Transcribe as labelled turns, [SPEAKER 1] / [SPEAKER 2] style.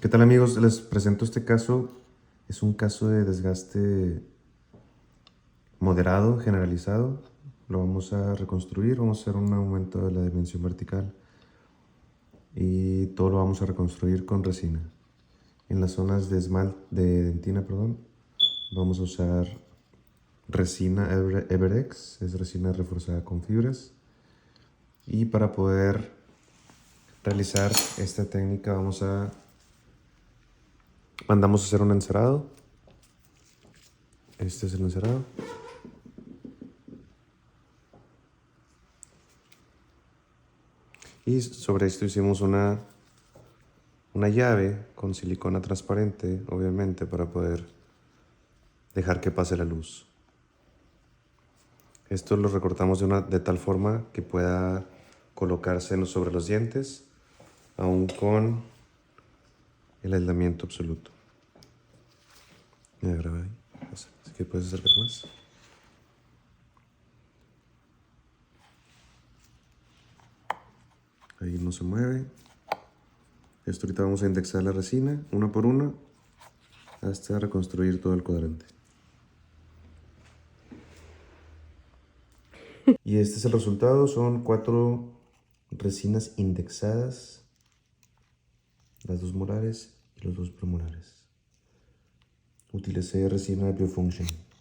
[SPEAKER 1] ¿Qué tal, amigos? Les presento este caso. Es un caso de desgaste moderado, generalizado. Lo vamos a reconstruir, vamos a hacer un aumento de la dimensión vertical y todo lo vamos a reconstruir con resina. En las zonas de dentina, perdón, vamos a usar resina Everex, es resina reforzada con fibras. Y para poder realizar esta técnica mandamos a hacer un encerado. Este es el encerado. Y sobre esto hicimos una llave con silicona transparente, obviamente, para poder dejar que pase la luz. Esto lo recortamos de tal forma que pueda colocarse sobre los dientes, aún con el aislamiento absoluto. Mira, graba ahí. Así que puedes acercarte más. Ahí no se mueve. Esto ahorita vamos a indexar la resina, una por una, hasta reconstruir todo el cuadrante. Y este es el resultado, son 4 resinas indexadas, las 2 molares y los 2 premolares. Utilicé resina Biofunction.